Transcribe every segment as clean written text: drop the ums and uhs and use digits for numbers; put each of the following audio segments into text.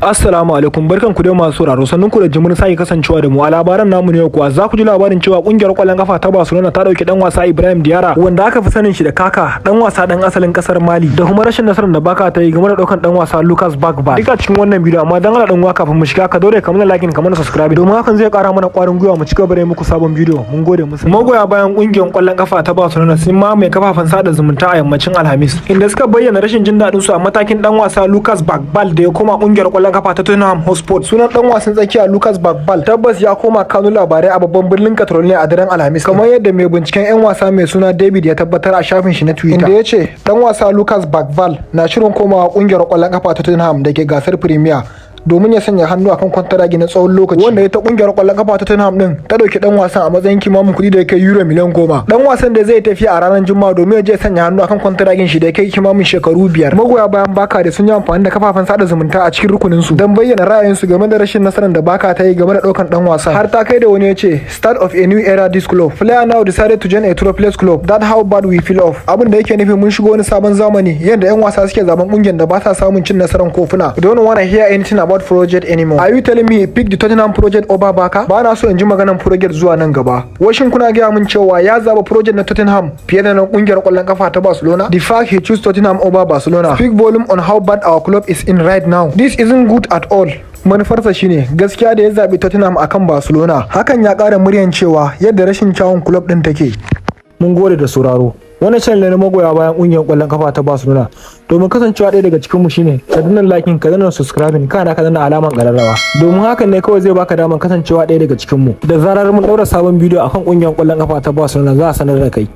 Assalamu alaikum, barkan ku da masu sauraro, sannan ku da jimin sai kasancewa da mu a labaran namu ne kuwa za ku ji labarin cewa kungiyar kwallon kafa ta Barcelona ta dauki dan wasa Ibrahim Diarra wanda aka fi sanin shi da Kaka, dan wasa dan asalin kasar Mali, da kuma rashin nasarar da baka ta yi game da daukan dan wasa Lucas Bagba. Duka cikin wannan bidiyo, amma dan Allah dan uwa kafin mu shiga ka daure ka mana like ka mana subscribe domin hakan zai kara mana kwarin gwiwa mu ci gaba da muku sabon bidiyo. Mun gode musu. Magoya bayan kungiyar kwallon kafa ta Barcelona sun mamaye kafafen sada zumunta a yammacin Alhamis, inda suka bayyana rashin jin dadin su a matakin dan wasa Lucas Bagba da ya koma kungiyar kwallon kafa ta Tottenham Hotspur. Sunan dan wasan tsakiya Lucas Bagba tabbas ya koma Kano Labarai a babban birnin Catalonia a daren Alhamis, kamar yadda mai binciken yan wasa mai suna David ya tabbatar a shafin shi na Twitter, inda ya ce dan wasa Lucas Bagba na shirin komawa kungiyar kwallon kafa ta Tottenham da ke gasar Premier domin ya sanya hannu akan kwantaragi na tsawon lokaci, wanda ita kungiyar kwallon kafa ta Tottenham din ta dauki dan wasan a matsayin kimanin kuɗi da yake euro miliyan 10. Dan wasan da zai tafi a ranar Juma'a domin ya je sanya hannu akan kwantaragin shi da yake kimanin shekaru 5. Magoya bayan Baka da sun yi amfani da kafafen sada zumunta a cikin rukunin su don bayyana ra'ayinsu game da rashin nasarar da Baka ta yi game da daukan dan wasan, har ta kai da wani ya ce start of a new era this club, player now decided to join a trophless club, that how bad we feel off. Abin da yake nufi mun shigo wani sabon zamani yadda yan wasa suke zaben kungiyar da ba sa samun cin nasarar kofuna. Don't wanna hear anything about project anymore. Are you telling me pick the Tottenham project over Baka? Ba na so in ji maganan project zuwa nan gaba. Washin kuna gaya mun cewa ya zaba project na Tottenham fiye da na kungiyar kwallon kafa ta Barcelona? The fact he choose Tottenham over Barcelona speak volume on how bad our club is in right now. This isn't good at all. Manufarsa shine gaskiya da ya zabi Tottenham akan Barcelona. Hakan ya ƙara muryan cewa yadda rashin kyawun club din take. Mun gode da sauraro. Wannan channel ne na magoya bayan kungiyar kwallon kafa ta Barcelona. Domin kasancewa ɗaya daga cikin mu shine ka danna liking, ka danna subscribing, kana ka danna alaman ƙararrawa. Domin hakan ne kawai zai baka daman kasancewa ɗaya daga cikin mu. Da zarar mun daura sabon bidiyo akan kungiyar kwallon kafa ta Barcelona za a sanar da kai.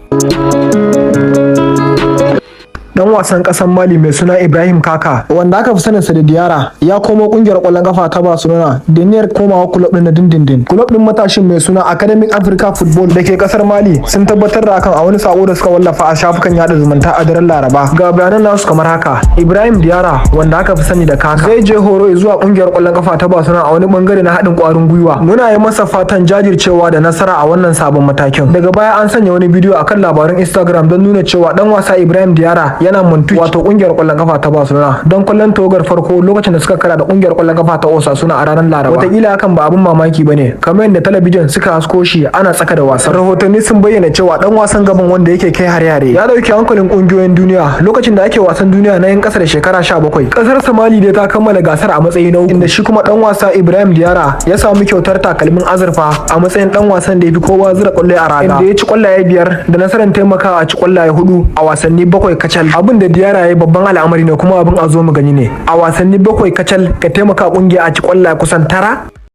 Dan wasan kasar Mali mai suna Ibrahim Kaka, wanda aka fi saninsa da Diarra, ya komo kungiyar kwallon kafa ta Barcelona da niyyar komawa club din na dindindin. Club din matashin mai suna Academic Africa Football da ke kasar Mali sun tabbatar da hakan a wani sako da suka wallafa a shafukan yada zumunta a daren Laraba. Ga bayanan nasu kamar haka: Ibrahim Diarra, wanda aka fi sani da Kaka, zai je horo zuwa kungiyar kwallon kafa ta Barcelona a wani bangare na haɗin ƙwarin gwiwa. Muna yi masa fatan jajircewa da nasara a wannan sabon matakin. Daga baya an sanya wani bidiyo akan labarin Instagram don nuna cewa dan wasa Ibrahim Diarra yana Montuch, wato kungiyar kwallon kafa ta Barcelona, don kwallon togar farko lokacin da suka kara da kungiyar kwallon kafa ta Osasuna a ranar Laraba. Wataƙila hakan ba abin mamaki bane, kamar yadda talabijin suka hasko shi ana tsaka da wasan. Rahotanni sun bayyana cewa dan wasan gaban wanda yake kai hare-hare ya dauki hankalin kungiyoyin duniya lokacin da ake wasan duniya na yan kasa da shekara 17. Kasar Somali dai ta kammala gasar a matsayi na uku, inda shi kuma dan wasa Ibrahim Diarra ya samu kyautar takalmin azurfa a matsayin dan wasan da ya fi kowa zura kwallaye a raga, inda ya ci kwallaye 5 da nasarar taimakawa a ci kwallaye 4 a wasanni 7 kacal. Abin da Diarra yayi babban al'amari ne kuma abin a zo mu gani ne. A wasanni 7 kacal ka taimaka kungiya a ci kwallaye kusan 9.